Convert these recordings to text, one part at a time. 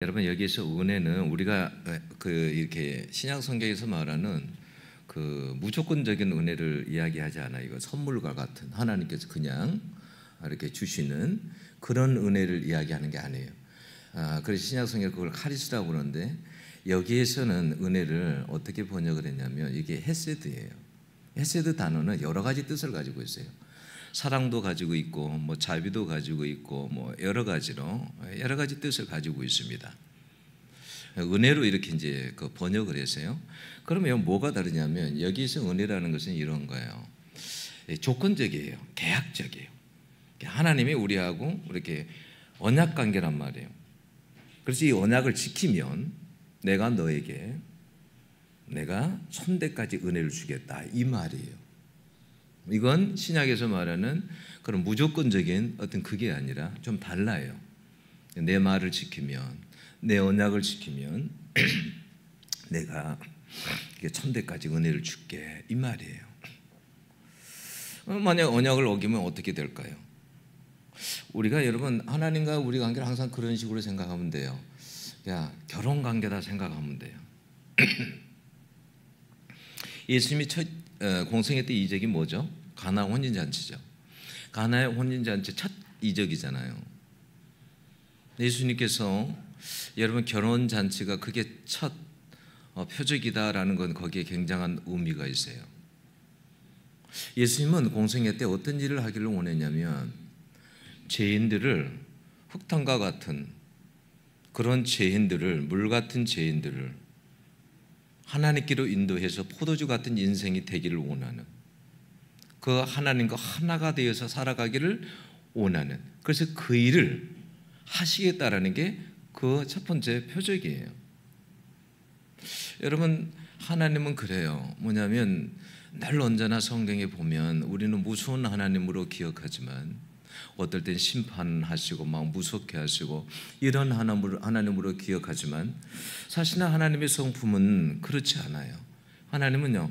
여러분, 여기에서 은혜는 우리가 이렇게 신약 성경에서 말하는 무조건적인 은혜를 이야기하지 않아요. 이거 선물과 같은 하나님께서 그냥 이렇게 주시는 그런 은혜를 이야기하는 게 아니에요. 그래서 신약 성경에 그걸 카리스라고 그러는데, 여기에서는 은혜를 어떻게 번역을 했냐면 이게 헤세드예요. 헤세드 단어는 여러 가지 뜻을 가지고 있어요. 사랑도 가지고 있고, 자비도 가지고 있고, 여러 가지 뜻을 가지고 있습니다. 은혜로 이렇게 이제 번역을 했어요. 그러면 뭐가 다르냐면, 여기서 은혜라는 것은 이런 거예요. 조건적이에요. 계약적이에요. 하나님이 우리하고 이렇게 언약 관계란 말이에요. 그래서 이 언약을 지키면 내가 너에게 내가 천대까지 은혜를 주겠다, 이 말이에요. 이건 신약에서 말하는 그런 무조건적인 어떤 그게 아니라 좀 달라요. 내 말을 지키면, 내 언약을 지키면 내가 천대까지 은혜를 줄게, 이 말이에요. 만약 언약을 어기면 어떻게 될까요? 우리가, 여러분, 하나님과 우리 관계를 항상 그런 식으로 생각하면 돼요. 결혼 관계다 생각하면 돼요. 예수님이 첫 공생애 때 이적이 뭐죠? 가나 혼인잔치죠. 가나의 혼인잔치 첫 이적이잖아요. 예수님께서, 여러분, 결혼잔치가 그게 첫 표적이다라는 건 거기에 굉장한 의미가 있어요. 예수님은 공생애 때 어떤 일을 하기를 원했냐면, 죄인들을, 흙탕과 같은 그런 죄인들을, 물 같은 죄인들을 하나님께로 인도해서 포도주 같은 인생이 되기를 원하는, 그 하나님과 하나가 되어서 살아가기를 원하는, 그래서 그 일을 하시겠다라는 게 그 첫 번째 표적이에요. 여러분, 하나님은 그래요. 뭐냐면 늘 언제나 성경에 보면 우리는 무서운 하나님으로 기억하지만 어떨 땐 심판하시고 막 무섭게 하시고 이런 하나님으로 기억하지만, 사실은 하나님의 성품은 그렇지 않아요. 하나님은요,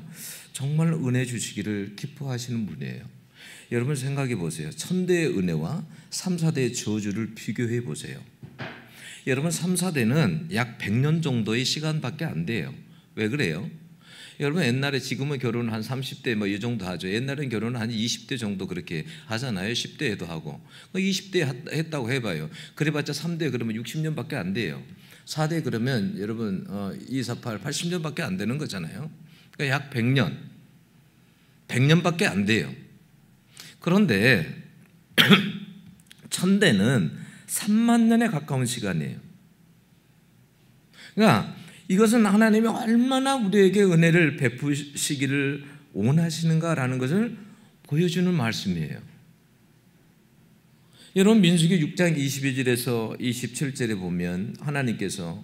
정말 은혜 주시기를 기뻐하시는 분이에요. 여러분 생각해 보세요. 천대의 은혜와 3, 4대의 저주를 비교해 보세요. 여러분, 3, 4대는 약 100년 정도의 시간밖에 안 돼요. 왜 그래요? 여러분, 옛날에, 지금은 결혼을 한 30대 이 정도 하죠. 옛날엔 결혼을 한 20대 정도 그렇게 하잖아요. 10대에도 하고. 20대 했다고 해봐요. 그래봤자 3대 그러면 60년밖에 안 돼요. 4대 그러면 여러분 2, 4, 8, 80년밖에 안 되는 거잖아요. 그러니까 약 100년밖에 안 돼요. 그런데 천대는 3만 년에 가까운 시간이에요. 그러니까 이것은 하나님이 얼마나 우리에게 은혜를 베푸시기를 원하시는가라는 것을 보여주는 말씀이에요. 여러분, 민수기 6장 22절에서 27절에 보면 하나님께서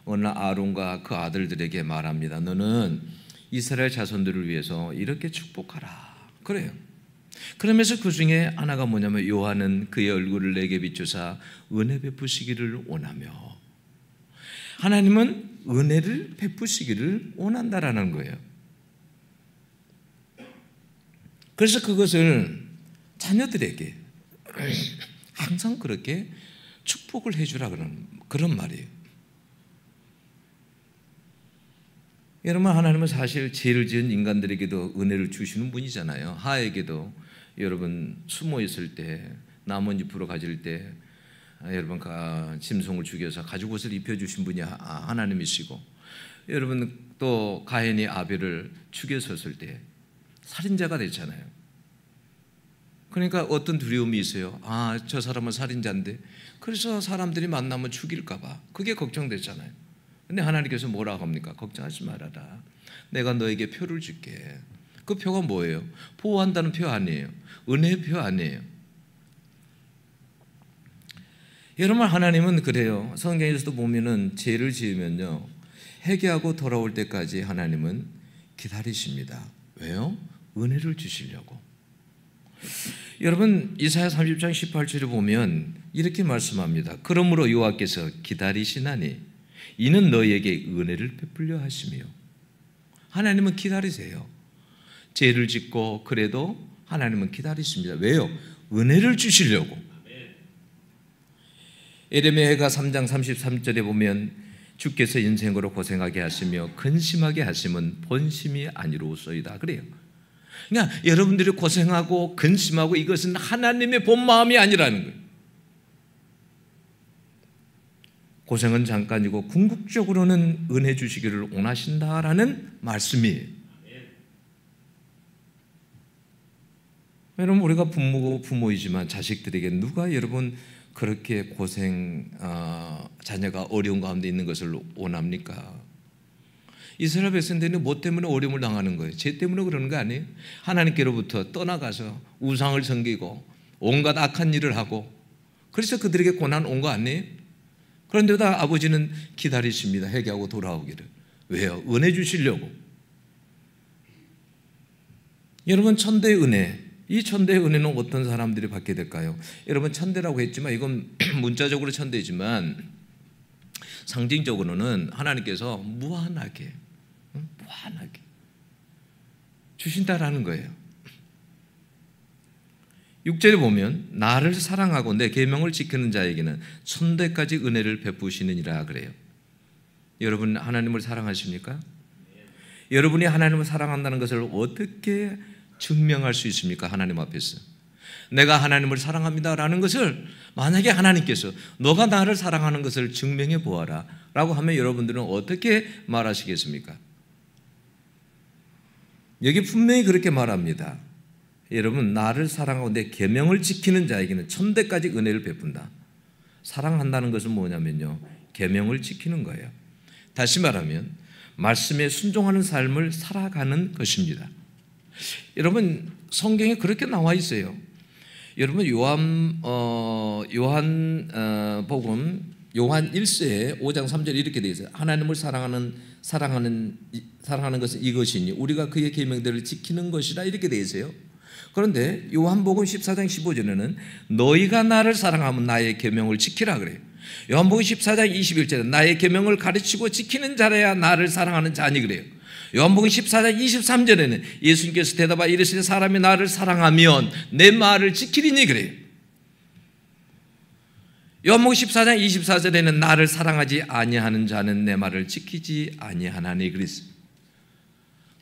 어느 날 아론과 그 아들들에게 말합니다. 너는 이스라엘 자손들을 위해서 이렇게 축복하라, 그래요. 그러면서 그 중에 하나가 뭐냐면, 여호와는 그의 얼굴을 내게 비추사 은혜 베푸시기를 원하며, 하나님은 은혜를 베푸시기를 원한다라는 거예요. 그래서 그것을 자녀들에게 항상 그렇게 축복을 해주라 그런 말이에요. 여러분, 하나님은 사실 죄를 지은 인간들에게도 은혜를 주시는 분이잖아요. 하에게도 여러분 숨어 있을 때, 나뭇잎으로 가질 때 여러분 짐승을 죽여서 가죽옷을 입혀주신 분이 하나님이시고, 여러분 또 가인이 아벨을 죽였었을 때 살인자가 됐잖아요. 그러니까 어떤 두려움이 있어요. 저 사람은 살인자인데, 그래서 사람들이 만나면 죽일까 봐 그게 걱정됐잖아요. 근데 하나님께서 뭐라고 합니까? 걱정하지 말아라, 내가 너에게 표를 줄게. 그 표가 뭐예요? 보호한다는 표 아니에요. 은혜의 표 아니에요. 여러분, 하나님은 그래요. 성경에서도 보면은 죄를 지으면요, 회개하고 돌아올 때까지 하나님은 기다리십니다. 왜요? 은혜를 주시려고. 여러분, 이사야 30장 18절에 보면 이렇게 말씀합니다. 그러므로 여호와께서 기다리시나니 이는 너희에게 은혜를 베풀려 하시며. 하나님은 기다리세요. 죄를 짓고 그래도 하나님은 기다리십니다. 왜요? 은혜를 주시려고. 에레미야가 3장 33절에 보면 주께서 인생으로 고생하게 하시며 근심하게 하심은 본심이 아니로소이다 그래요. 그러니까 여러분들이 고생하고 근심하고 이것은 하나님의 본 마음이 아니라는 거예요. 고생은 잠깐이고 궁극적으로는 은혜 주시기를 원하신다라는 말씀이에요. 여러분, 우리가 부모이지만 자식들에게 누가 여러분 그렇게 고생, 자녀가 어려운 가운데 있는 것을 원합니까? 이스라엘 백성들은 뭐 때문에 어려움을 당하는 거예요? 죄 때문에 그러는 거 아니에요? 하나님께로부터 떠나가서 우상을 섬기고 온갖 악한 일을 하고 그래서 그들에게 고난 온 거 아니에요? 그런데도 아버지는 기다리십니다. 회개하고 돌아오기를. 왜요? 은혜 주시려고. 여러분, 천대의 은혜, 이 천대의 은혜는 어떤 사람들이 받게 될까요? 여러분, 천대라고 했지만 이건 문자적으로 천대지만 상징적으로는 하나님께서 무한하게 주신다라는 거예요. 6절에 보면 나를 사랑하고 내 계명을 지키는 자에게는 천대까지 은혜를 베푸시느니라 그래요. 여러분, 하나님을 사랑하십니까? 여러분이 하나님을 사랑한다는 것을 어떻게 증명할 수 있습니까? 하나님 앞에서 내가 하나님을 사랑합니다라는 것을 만약에 하나님께서 너가 나를 사랑하는 것을 증명해 보아라 라고 하면 여러분들은 어떻게 말하시겠습니까? 여기 분명히 그렇게 말합니다. 여러분, 나를 사랑하고 내 계명을 지키는 자에게는 천대까지 은혜를 베푼다. 사랑한다는 것은 뭐냐면요, 계명을 지키는 거예요. 다시 말하면 말씀에 순종하는 삶을 살아가는 것입니다. 여러분, 성경에 그렇게 나와 있어요. 여러분, 요한복음 요한 1세 5장 3절 이렇게 되어 있어요. 하나님을 사랑하는 것은 이것이니 우리가 그의 계명들을 지키는 것이라 이렇게 되어 있어요. 그런데 요한복음 14장 15절에는 너희가 나를 사랑하면 나의 계명을 지키라 그래요. 요한복음 14장 21절에 나의 계명을 가르치고 지키는 자라야 나를 사랑하는 자니 그래요. 요한복음 14장 23절에는 예수님께서 대답하여 이르시되 사람이 나를 사랑하면 내 말을 지키리니 그래요. 요한복음 14장 24절에는 나를 사랑하지 아니하는 자는 내 말을 지키지 아니하나니 그랬어요.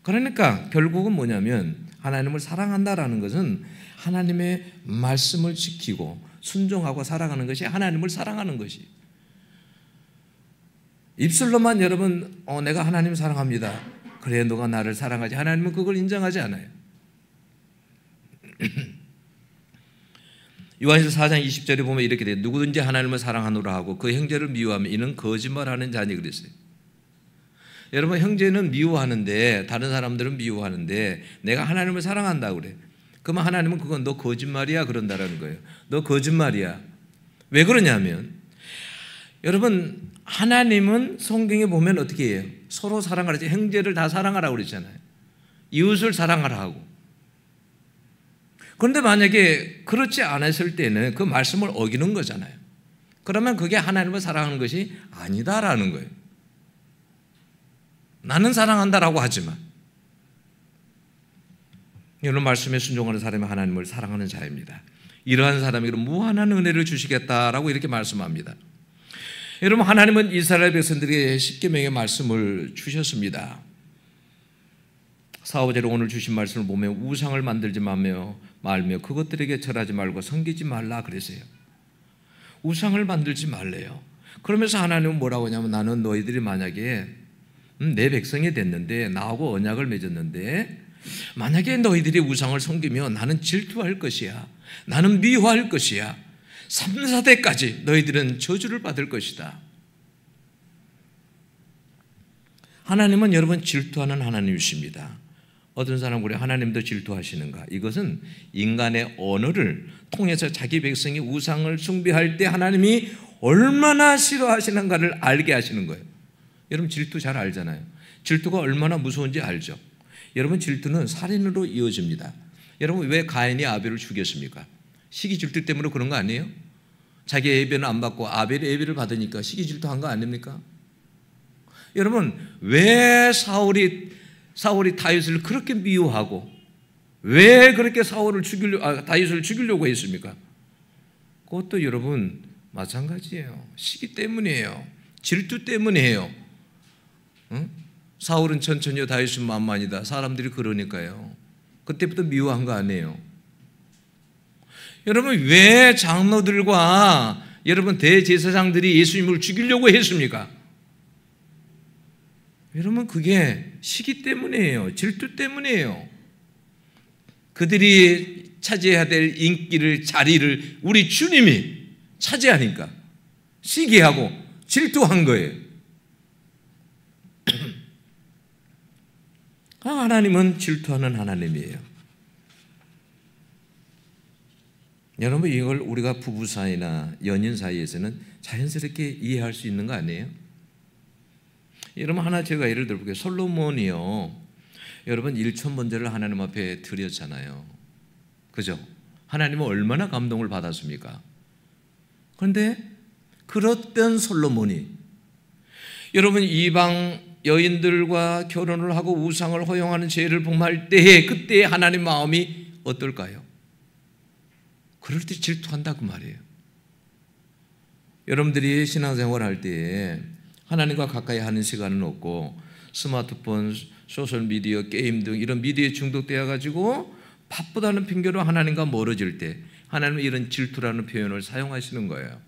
그러니까 결국은 뭐냐면 하나님을 사랑한다라는 것은 하나님의 말씀을 지키고 순종하고 살아가는 것이 하나님을 사랑하는 것이. 입술로만 여러분 내가 하나님 사랑합니다. 그래 너가 나를 사랑하지. 하나님은 그걸 인정하지 않아요. 요한일서 4장 20절에 보면 이렇게 돼요. 누구든지 하나님을 사랑하노라 하고 그 형제를 미워하면 이는 거짓말하는 자니 그랬어요. 여러분, 형제는 미워하는데 다른 사람들은 미워하는데 내가 하나님을 사랑한다고 그래. 그러면 하나님은 그건 너 거짓말이야 그런다라는 거예요. 너 거짓말이야. 왜 그러냐면 여러분, 하나님은 성경에 보면 어떻게 해요? 서로 사랑하라. 형제를 다 사랑하라고 그랬잖아요. 이웃을 사랑하라 하고. 그런데 만약에 그렇지 않았을 때는 그 말씀을 어기는 거잖아요. 그러면 그게 하나님을 사랑하는 것이 아니다라는 거예요. 나는 사랑한다라고 하지만 이런 말씀에 순종하는 사람이 하나님을 사랑하는 자입니다. 이러한 사람에게 무한한 은혜를 주시겠다라고 이렇게 말씀합니다. 여러분, 하나님은 이스라엘 백성들에게 십계명의 말씀을 주셨습니다. 4, 5절에 오늘 주신 말씀을 보면 우상을 만들지 말며 그것들에게 절하지 말고 섬기지 말라 그랬어요. 우상을 만들지 말래요. 그러면서 하나님은 뭐라고 하냐면 나는 너희들이 만약에 내 백성이 됐는데 나하고 언약을 맺었는데 만약에 너희들이 우상을 섬기면 나는 질투할 것이야. 나는 미워할 것이야. 3, 4대까지 너희들은 저주를 받을 것이다. 하나님은 여러분 질투하는 하나님이십니다. 어떤 사람 우리 하나님도 질투하시는가? 이것은 인간의 언어를 통해서 자기 백성이 우상을 숭배할 때 하나님이 얼마나 싫어하시는가를 알게 하시는 거예요. 여러분, 질투 잘 알잖아요. 질투가 얼마나 무서운지 알죠. 여러분, 질투는 살인으로 이어집니다. 여러분, 왜 가인이 아벨을 죽였습니까? 시기 질투 때문에 그런 거 아니에요? 자기 예배는 안 받고 아벨이 예배를 받으니까 시기 질투한 거 아닙니까? 여러분, 왜 사울이 다윗을 그렇게 미워하고 왜 그렇게 다윗을 죽이려고 했습니까? 그것도 여러분 마찬가지예요. 시기 때문이에요. 질투 때문이에요. 응? 사울은 천천히요 다윗은 만만이다. 사람들이 그러니까요. 그때부터 미워한 거 아니에요. 여러분 왜 장로들과 여러분 대제사장들이 예수님을 죽이려고 했습니까? 여러분 그게 시기 때문이에요. 질투 때문이에요. 그들이 차지해야 될 인기를 자리를 우리 주님이 차지하니까 시기하고 질투한 거예요. 하나님은 질투하는 하나님이에요. 여러분 이걸 우리가 부부 사이나 연인 사이에서는 자연스럽게 이해할 수 있는 거 아니에요? 여러분 하나 제가 예를 들어볼게요. 솔로몬이요. 여러분 1,000번제를 하나님 앞에 드렸잖아요. 그죠? 하나님은 얼마나 감동을 받았습니까? 그런데 그렇던 솔로몬이 여러분 이방 여인들과 결혼을 하고 우상을 허용하는 죄를 범할 때에 그때 하나님 마음이 어떨까요? 그럴 때 질투한다 그 말이에요. 여러분들이 신앙생활 할 때에 하나님과 가까이 하는 시간은 없고 스마트폰, 소셜미디어, 게임 등 이런 미디어에 중독되어 가지고 바쁘다는 핑계로 하나님과 멀어질 때 하나님은 이런 질투라는 표현을 사용하시는 거예요.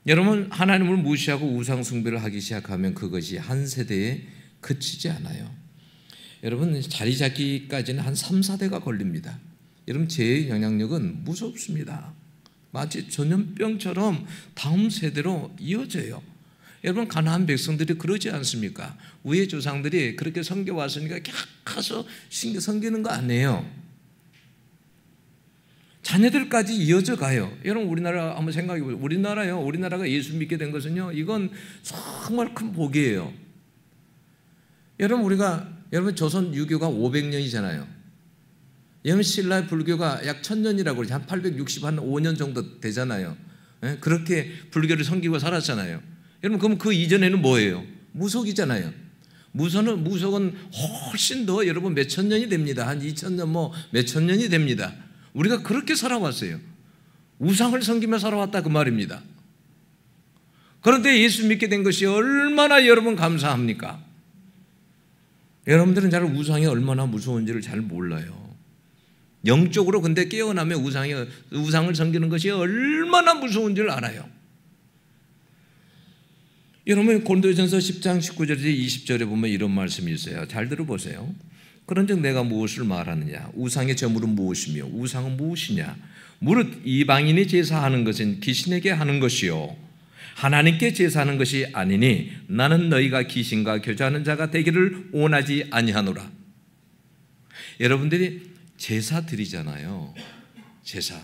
여러분 하나님을 무시하고 우상 숭배를 하기 시작하면 그것이 한 세대에 그치지 않아요. 여러분 자리 잡기까지는 한 3, 4대가 걸립니다. 여러분 죄의 영향력은 무섭습니다. 마치 전염병처럼 다음 세대로 이어져요. 여러분 가나안 백성들이 그러지 않습니까? 우리 조상들이 그렇게 섬겨왔으니까 가서 섬기는 거 아니에요. 자녀들까지 이어져 가요. 여러분 우리나라 한번 생각해 보세요. 우리나라가 예수 믿게 된 것은요, 이건 정말 큰 복이에요. 여러분 조선 유교가 500년이잖아요. 여러분 신라 불교가 약 1000년이라고 그러죠. 한 865년 정도 되잖아요. 그렇게 불교를 섬기고 살았잖아요. 여러분 그럼 그 이전에는 뭐예요? 무속이잖아요. 무속은 훨씬 더 여러분 몇천 년이 됩니다. 한 2000년 몇천 년이 됩니다. 우리가 그렇게 살아왔어요. 우상을 섬기며 살아왔다 그 말입니다. 그런데 예수 믿게 된 것이 얼마나 여러분 감사합니까? 여러분들은 잘 우상이 얼마나 무서운지를 잘 몰라요. 영적으로 근데 깨어나면 우상을 섬기는 것이 얼마나 무서운지를 알아요. 여러분 고린도전서 10장 19절에서 20절에 보면 이런 말씀이 있어요. 잘 들어보세요. 그런즉 내가 무엇을 말하느냐? 우상의 제물은 무엇이며 우상은 무엇이냐? 무릇 이방인이 제사하는 것은 귀신에게 하는 것이요 하나님께 제사하는 것이 아니니 나는 너희가 귀신과 교제하는 자가 되기를 원하지 아니하노라. 여러분들이 제사 드리잖아요. 제사.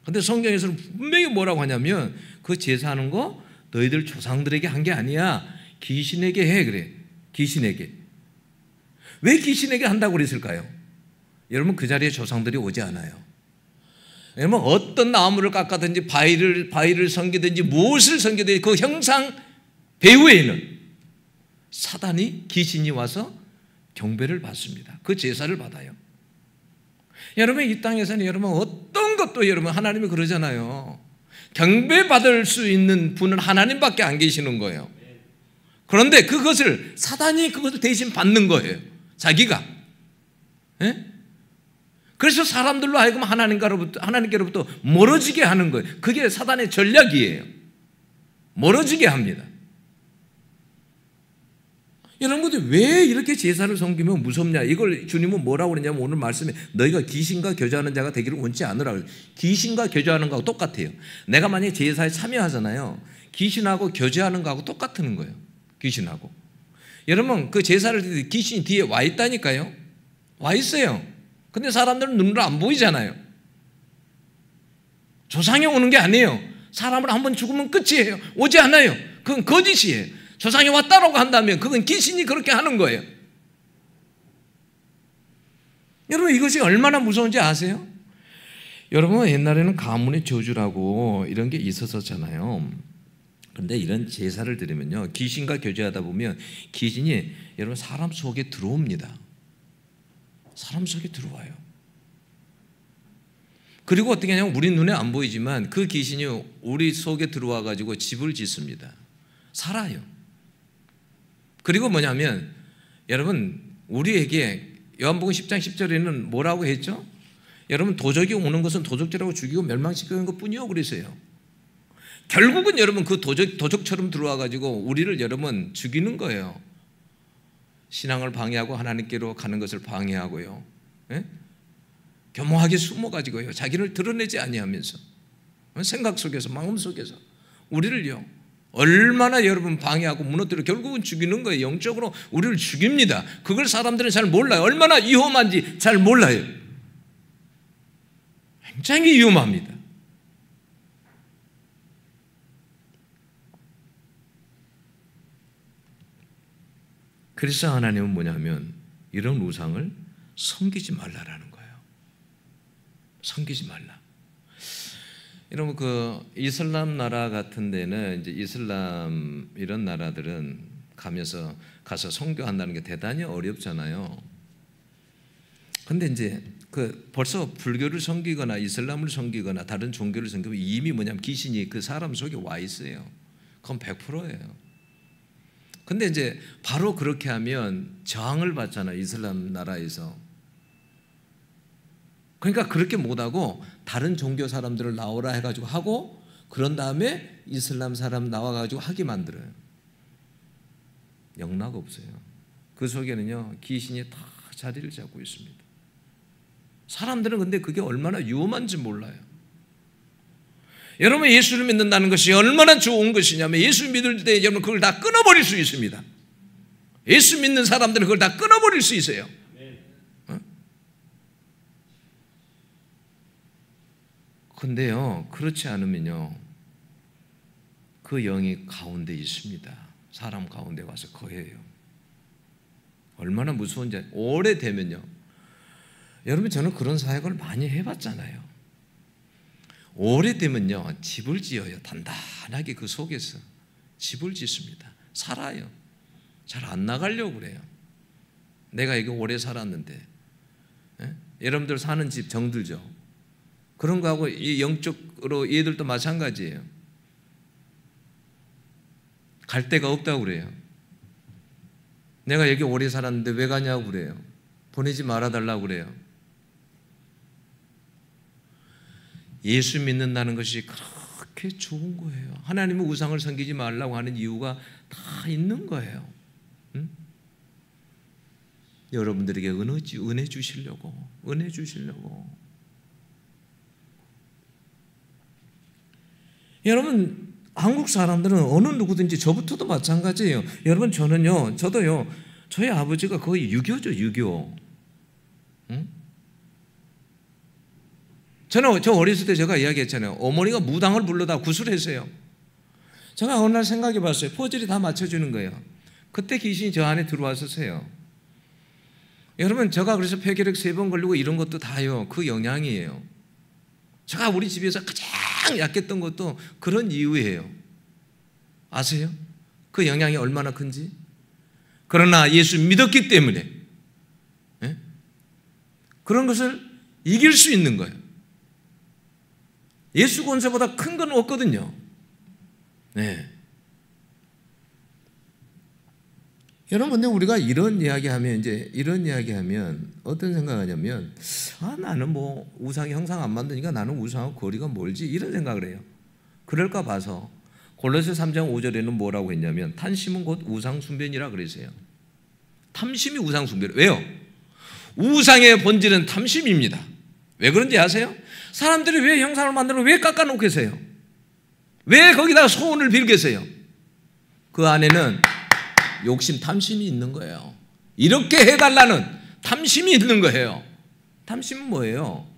근데 성경에서는 분명히 뭐라고 하냐면 그 제사하는 거 너희들 조상들에게 한 게 아니야. 귀신에게 해 그래. 귀신에게. 왜 귀신에게 한다고 그랬을까요? 여러분 그 자리에 조상들이 오지 않아요. 여러분 어떤 나무를 깎아든지 바위를 섬기든지 무엇을 섬기든지 그 형상 배후에는 사단이 귀신이 와서 경배를 받습니다. 그 제사를 받아요. 여러분 이 땅에서는 여러분 어떤 것도 여러분 하나님이 그러잖아요. 경배받을 수 있는 분은 하나님밖에 안 계시는 거예요. 그런데 그것을 사단이 그것을 대신 받는 거예요. 자기가. 예? 그래서 사람들로 하여금 하나님께로부터 멀어지게 하는 거예요. 그게 사단의 전략이에요. 멀어지게 합니다. 여러분들 왜 이렇게 제사를 섬기면 무섭냐? 이걸 주님은 뭐라고 그러냐면 오늘 말씀에 너희가 귀신과 교제하는 자가 되기를 원치 않으라. 귀신과 교제하는 거하고 똑같아요. 내가 만약에 제사에 참여하잖아요. 귀신하고 교제하는 거하고 똑같은 거예요. 귀신하고. 여러분 그 제사를 드릴 때 귀신이 뒤에 와 있다니까요. 와 있어요. 근데 사람들은 눈으로 안 보이잖아요. 조상이 오는 게 아니에요. 사람을 한번 죽으면 끝이에요. 오지 않아요. 그건 거짓이에요. 조상이 왔다라고 한다면 그건 귀신이 그렇게 하는 거예요. 여러분 이것이 얼마나 무서운지 아세요? 여러분 옛날에는 가문의 저주라고 이런 게 있었잖아요. 그런데 이런 제사를 드리면요, 귀신과 교제하다 보면 귀신이 여러분 사람 속에 들어옵니다. 사람 속에 들어와요. 그리고 어떻게 하냐면 우리 눈에 안 보이지만 그 귀신이 우리 속에 들어와 가지고 집을 짓습니다. 살아요. 그리고 뭐냐면 여러분 우리에게 요한복음 10장 10절에는 뭐라고 했죠? 여러분 도적이 오는 것은 도적질하고 죽이고 멸망시키는 것뿐이요 그랬어요. 결국은 여러분 그 도적처럼 들어와 가지고 우리를 여러분 죽이는 거예요. 신앙을 방해하고 하나님께로 가는 것을 방해하고요. 예? 교묘하게 숨어가지고요. 자기를 드러내지 아니하면서 생각 속에서 마음 속에서 우리를요 얼마나 여러분 방해하고 무너뜨려 결국은 죽이는 거예요. 영적으로 우리를 죽입니다. 그걸 사람들은 잘 몰라요. 얼마나 위험한지 잘 몰라요. 굉장히 위험합니다. 그래서 하나님은 뭐냐면 이런 우상을 섬기지 말라라는 거예요. 섬기지 말라. 여러분 그 이슬람 나라 같은 데는 이제 이슬람 이런 나라들은 가서 선교한다는 게 대단히 어렵잖아요. 근데 이제 그 벌써 불교를 섬기거나 이슬람을 섬기거나 다른 종교를 섬기면 이미 뭐냐면 귀신이 그 사람 속에 와 있어요. 그건 100%예요. 근데 이제 바로 그렇게 하면 저항을 받잖아요. 이슬람 나라에서. 그러니까 그렇게 못하고 다른 종교 사람들을 나오라 해가지고 하고 그런 다음에 이슬람 사람 나와가지고 하게 만들어요. 영락 없어요. 그 속에는요 귀신이 다 자리를 잡고 있습니다. 사람들은 근데 그게 얼마나 위험한지 몰라요. 여러분 예수를 믿는다는 것이 얼마나 좋은 것이냐면 예수 믿을 때 여러분 그걸 다 끊어버릴 수 있습니다. 예수 믿는 사람들은 그걸 다 끊어버릴 수 있어요. 근데요 그렇지 않으면요 그 영이 가운데 있습니다. 사람 가운데 와서 거해요. 얼마나 무서운지 오래되면요 여러분 저는 그런 사역을 많이 해봤잖아요. 오래되면요 집을 지어요. 단단하게 그 속에서 집을 짓습니다. 살아요. 잘 안 나가려고 그래요. 내가 여기 오래 살았는데 여러분들 사는 집 정들죠. 그런 거하고 이 영적으로 얘들도 마찬가지예요. 갈 데가 없다고 그래요. 내가 여기 오래 살았는데 왜 가냐고 그래요. 보내지 말아달라고 그래요. 예수 믿는다는 것이 그렇게 좋은 거예요. 하나님은 우상을 섬기지 말라고 하는 이유가 다 있는 거예요. 응? 여러분들에게 은혜 주시려고. 여러분 한국 사람들은 어느 누구든지 저부터도 마찬가지예요. 여러분 저도요 저희 아버지가 거의 유교죠. 유교. 응? 저 어렸을 때 제가 이야기했잖아요. 어머니가 무당을 불러다 구슬했어요. 제가 어느 날 생각해 봤어요. 퍼즐이 다 맞춰주는 거예요. 그때 귀신이 저 안에 들어왔었어요. 여러분 제가 그래서 폐결핵 3번 걸리고 이런 것도 다요. 그 영향이에요. 제가 우리 집에서 가장 약했던 것도 그런 이유예요. 아세요? 그 영향이 얼마나 큰지. 그러나 예수 믿었기 때문에 그런 것을 이길 수 있는 거예요. 예수 권세보다 큰 건 없거든요. 네. 여러분, 근데 우리가 이런 이야기하면 어떤 생각하냐면, 나는 뭐 우상이 형상 안 만드니까 나는 우상하고 거리가 멀지 이런 생각을 해요. 그럴까 봐서 골로새 3장 5절에는 뭐라고 했냐면 탐심은 곧 우상 숭배니라 그랬어요. 탐심이 우상 숭배를 왜요? 우상의 본질은 탐심입니다. 왜 그런지 아세요? 사람들이 왜 형상을 만들고 왜 깎아놓겠어요? 왜 거기다가 소원을 빌겠어요? 그 안에는 욕심, 탐심이 있는 거예요. 이렇게 해달라는 탐심이 있는 거예요. 탐심은 뭐예요?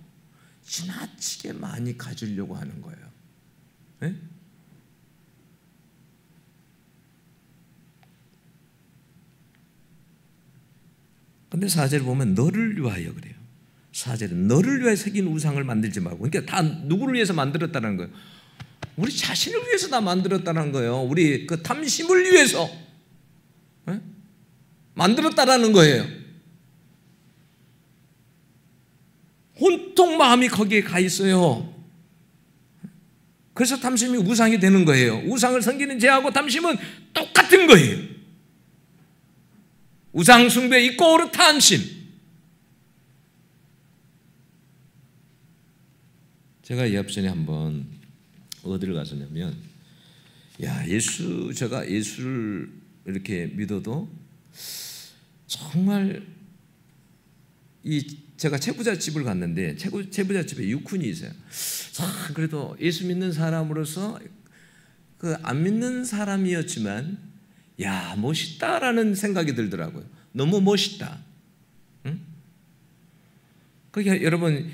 지나치게 많이 가지려고 하는 거예요. 네? 근데 4절 보면 너를 위하여 그래요. 4절은 너를 위하여 새긴 우상을 만들지 말고, 그러니까 다 누구를 위해서 만들었다는 거예요? 우리 자신을 위해서 다 만들었다는 거예요. 우리 그 탐심을 위해서 만들었다라는 거예요. 온통 마음이 거기에 가 있어요. 그래서 탐심이 우상이 되는 거예요. 우상을 섬기는 죄하고 탐심은 똑같은 거예요. 우상 숭배 이꼬르 탐심. 제가 이 앞전에 한번 어디를 갔었냐면, 제가 예수를 이렇게 믿어도 정말 제가 채부잣집을 갔는데 채부잣집에 육훈이 있어요. 그래도 예수 믿는 사람으로서 안 믿는 사람이었지만 멋있다라는 생각이 들더라고요. 너무 멋있다. 응? 그게 여러분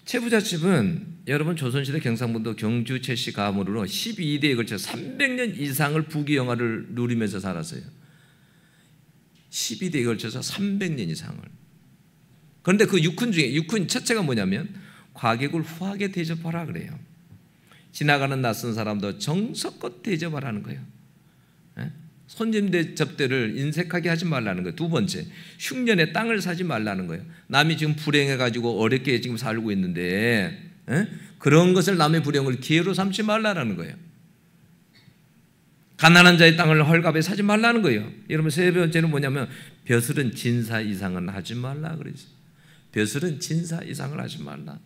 채부잣집은 여러분 조선시대 경상북도 경주 채씨 가문으로 12대에 걸쳐 300년 이상을 부귀영화를 누리면서 살았어요. 12대에 걸쳐서 300년 이상을. 그런데 그 육훈 중에 육훈 첫째가 뭐냐면 과객을 후하게 대접하라 그래요. 지나가는 낯선 사람도 정성껏 대접하라는 거예요. 손님 대접대를 인색하게 하지 말라는 거예요. 두 번째, 흉년에 땅을 사지 말라는 거예요. 남이 지금 불행해가지고 어렵게 지금 살고 있는데 그런 것을 남의 불행을 기회로 삼지 말라는 거예요. 가난한 자의 땅을 헐값에 사지 말라는 거예요. 여러분 세 번째는 뭐냐면 벼슬은 진사 이상은 하지 말라 그랬어요. 벼슬은 진사 이상을 하지 말라.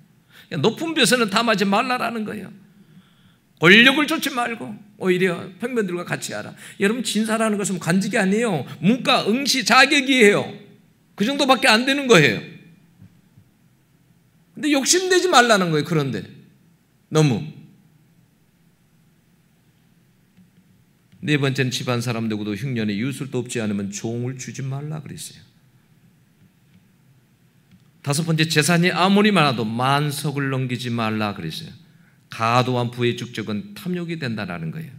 높은 벼슬은 탐하지 말라라는 거예요. 권력을 쫓지 말고 오히려 평면들과 같이 하라. 여러분 진사라는 것은 관직이 아니에요. 문과, 응시, 자격이에요. 그 정도밖에 안 되는 거예요. 근데 욕심내지 말라는 거예요. 그런데 너무. 네 번째는 집안 사람 누구도 흉년에 이웃을 돕지 않으면 종을 주지 말라 그랬어요. 다섯 번째, 재산이 아무리 많아도 만석을 넘기지 말라 그랬어요. 가도한 부의 축적은 탐욕이 된다라는 거예요.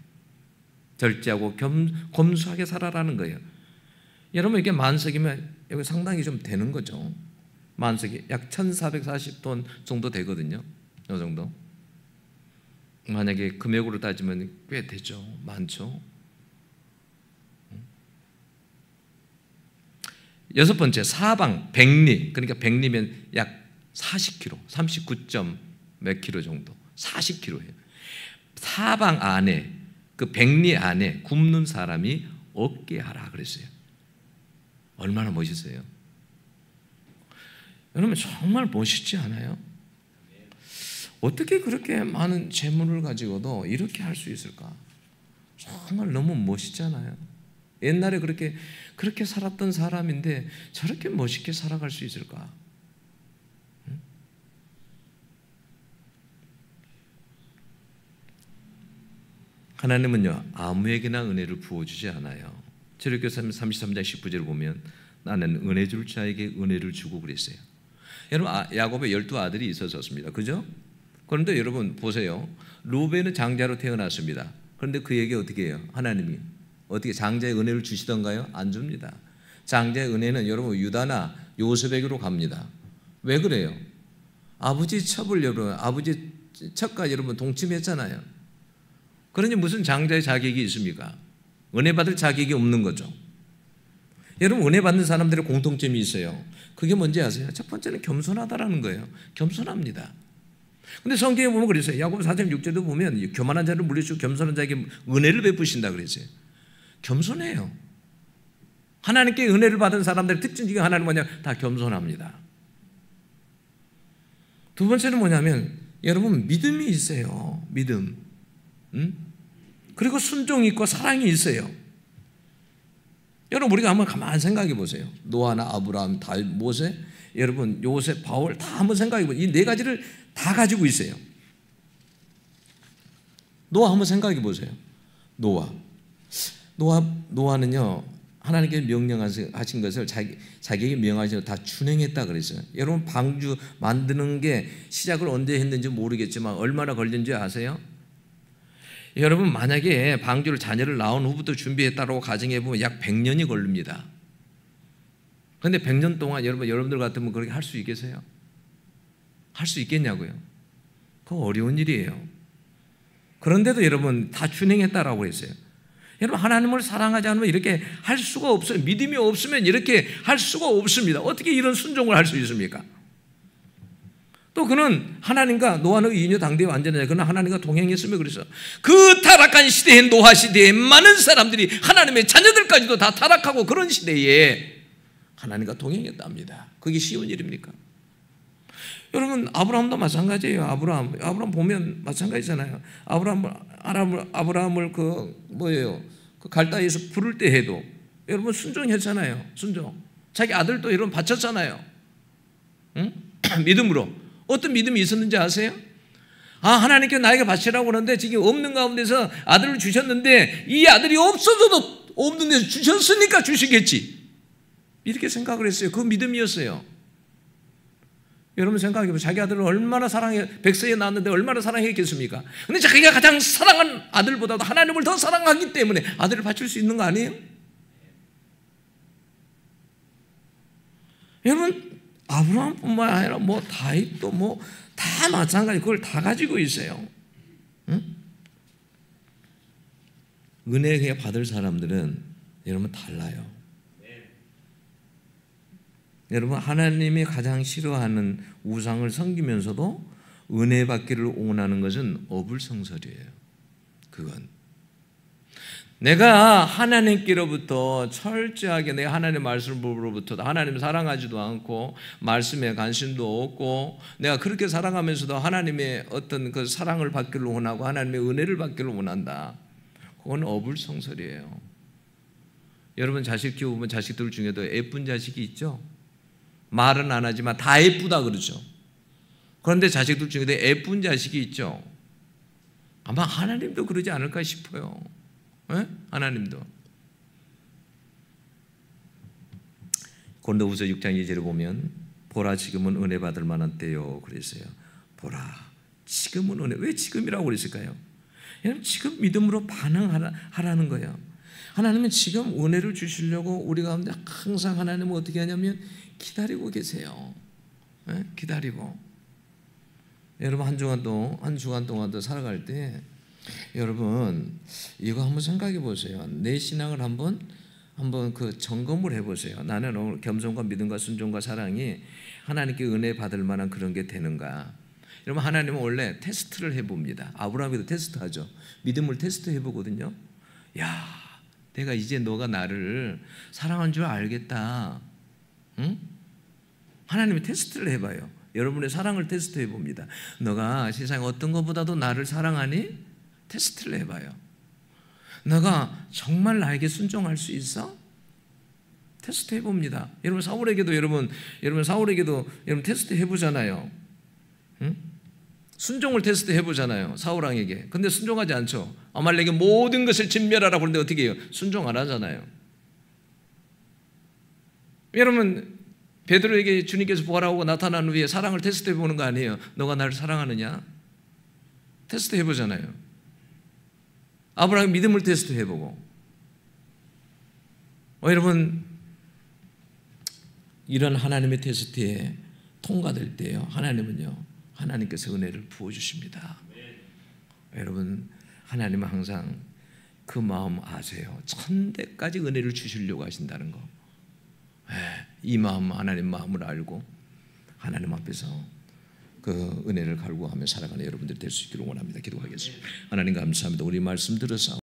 절제하고 검소하게 살아라는 거예요. 여러분 이게 만석이면 여기 상당히 좀 되는 거죠. 만석이 약 1440돈 정도 되거든요. 이 정도. 만약에 금액으로 따지면 꽤 되죠. 많죠. 여섯 번째, 사방, 백리. 그러니까 백리면 약 40kg, 39점 몇 킬로 정도. 40kg예요. 사방 안에 그 백리 안에 굶는 사람이 없게 하라 그랬어요. 얼마나 멋있어요. 여러분 정말 멋있지 않아요? 어떻게 그렇게 많은 재물을 가지고도 이렇게 할 수 있을까? 정말 너무 멋있잖아요. 옛날에 그렇게 살았던 사람인데 저렇게 멋있게 살아갈 수 있을까? 하나님은요 아무에게나 은혜를 부어주지 않아요. 출애굽기 33장 19절을 보면 나는 은혜 줄 자에게 은혜를 주고 그랬어요. 여러분 야곱의 12아들이 있었습니다. 그죠? 그런데 여러분 보세요. 루벤은 장자로 태어났습니다. 그런데 그에게 어떻게 해요? 하나님이 어떻게 장자의 은혜를 주시던가요? 안 줍니다. 장자의 은혜는 여러분 유다나 요셉에게로 갑니다. 왜 그래요? 아버지 첩을 여러분 아버지 첩과 여러분 동침했잖아요. 그러니 무슨 장자의 자격이 있습니까? 은혜 받을 자격이 없는 거죠. 여러분 은혜 받는 사람들의 공통점이 있어요. 그게 뭔지 아세요? 첫 번째는 겸손하다라는 거예요. 겸손합니다. 근데 성경에 보면 그랬어요. 야고보 4장 6절도 보면 교만한 자를 물리치고 겸손한 자에게 은혜를 베푸신다 그랬어요. 겸손해요. 하나님께 은혜를 받은 사람들의 특징 중에 하나는 뭐냐? 다 겸손합니다. 두 번째는 뭐냐면 여러분 믿음이 있어요. 믿음. 그리고 순종이 있고 사랑이 있어요. 여러분 우리가 한번 가만히 생각해 보세요. 노아나 아브라함, 다윗, 모세, 여러분 요셉, 바울 다 한번 생각해 보세요. 이 네 가지를 다 가지고 있어요. 노아 한번 생각해 보세요. 노아는요 하나님께 명령하신 것을 자기에게 명하신 다 준행했다 그랬어요. 여러분 방주 만드는 게 시작을 언제 했는지 모르겠지만 얼마나 걸린지 아세요? 여러분 만약에 방주를 자녀를 낳은 후부터 준비했다고 가정해 보면 약 100년이 걸립니다. 그런데 100년 동안 여러분들 같으면 그렇게 할 수 있겠어요? 할 수 있겠냐고요? 그거 어려운 일이에요. 그런데도 여러분 다 준행했다라고 했어요. 여러분 하나님을 사랑하지 않으면 이렇게 할 수가 없어요. 믿음이 없으면 이렇게 할 수가 없습니다. 어떻게 이런 순종을 할 수 있습니까? 또 그는 하나님과 노아는 이녀 당대에 완전하냐. 그는 하나님과 동행했으며 그래서 그 타락한 시대에, 노아 시대에 많은 사람들이 하나님의 자녀들까지도 다 타락하고 그런 시대에 하나님과 동행했답니다. 그게 쉬운 일입니까? 여러분 아브라함도 마찬가지예요. 아브라함 보면 마찬가지잖아요. 아브라함을 그 갈다에서 부를 때 해도 여러분 순종했잖아요. 순종. 자기 아들도 여러분 바쳤잖아요. 응? 믿음으로. 어떤 믿음이 있었는지 아세요? 하나님께 나에게 바치라고 하는데 지금 없는 가운데서 아들을 주셨는데 이 아들이 없어져도 없는 데서 주셨으니까 주시겠지. 이렇게 생각을 했어요. 그 믿음이었어요. 여러분 생각해보세요. 자기 아들을 얼마나 사랑해, 백세에 낳았는데 얼마나 사랑했겠습니까? 근데 자기가 가장 사랑한 아들보다도 하나님을 더 사랑하기 때문에 아들을 바칠 수 있는 거 아니에요? 여러분 아브라함뿐만 아니라 다윗도 다 마찬가지. 그걸 다 가지고 있어요. 응? 은혜 받을 사람들은 여러분 달라요. 여러분 하나님이 가장 싫어하는 우상을 섬기면서도 은혜 받기를 원하는 것은 어불성설이에요. 그건 내가 하나님께로부터 철저하게 내가 하나님의 말씀으로부터 하나님 사랑하지도 않고 말씀에 관심도 없고 내가 그렇게 살아가면서도 하나님의 어떤 그 사랑을 받기를 원하고 하나님의 은혜를 받기를 원한다. 그건 어불성설이에요. 여러분 자식 키워보면 자식들 중에도 예쁜 자식이 있죠. 말은 안 하지만 다 예쁘다 그러죠. 그런데 자식들 중에도 예쁜 자식이 있죠. 아마 하나님도 그러지 않을까 싶어요. 네? 하나님도. 고린도후서 6장 2절에 보면 보라 지금은 은혜 받을 만한 때요 그랬어요. 보라 지금은 은혜. 왜 지금이라고 그랬을까요? 여러분 지금 믿음으로 반응하라는 거예요. 하나님은 지금 은혜를 주시려고 우리 가운데 항상 하나님은 어떻게 하냐면 기다리고 계세요. 네? 기다리고. 여러분 한 주간 동안도 살아갈 때 여러분 이거 한번 생각해 보세요. 내 신앙을 한번 그 점검을 해보세요. 나는 오늘 겸손과 믿음과 순종과 사랑이 하나님께 은혜 받을 만한 그런 게 되는가. 여러분 하나님은 원래 테스트를 해봅니다. 아브라함이도 테스트하죠. 믿음을 테스트해보거든요. 야, 내가 이제 너가 나를 사랑한 줄 알겠다. 응? 하나님이 테스트를 해봐요. 여러분의 사랑을 테스트해봅니다. 너가 세상에 어떤 것보다도 나를 사랑하니? 테스트를 해봐요. 너가 정말 나에게 순종할 수 있어? 테스트 해봅니다. 여러분 사울에게도 여러분 테스트 해보잖아요. 응? 순종을 테스트 해보잖아요. 사울왕에게. 근데 순종하지 않죠. 아말렉의 모든 것을 진멸하라 그러는데 어떻게 해요? 순종 안 하잖아요. 여러분 베드로에게 주님께서 부활하고 나타난 후에 사랑을 테스트 해보는 거 아니에요? 너가 나를 사랑하느냐? 테스트 해보잖아요. 아브라함 믿음을 테스트 해보고. 여러분 이런 하나님의 테스트에 통과될 때요, 하나님께서 은혜를 부어주십니다. 여러분 하나님은 항상 그 마음 아세요. 천대까지 은혜를 주시려고 하신다는 거. 이 마음, 하나님 마음을 알고 하나님 앞에서 그 은혜를 갈구하며 살아가는 여러분들이 될 수 있기를 원합니다. 기도하겠습니다. 하나님 감사합니다. 우리 말씀 들어서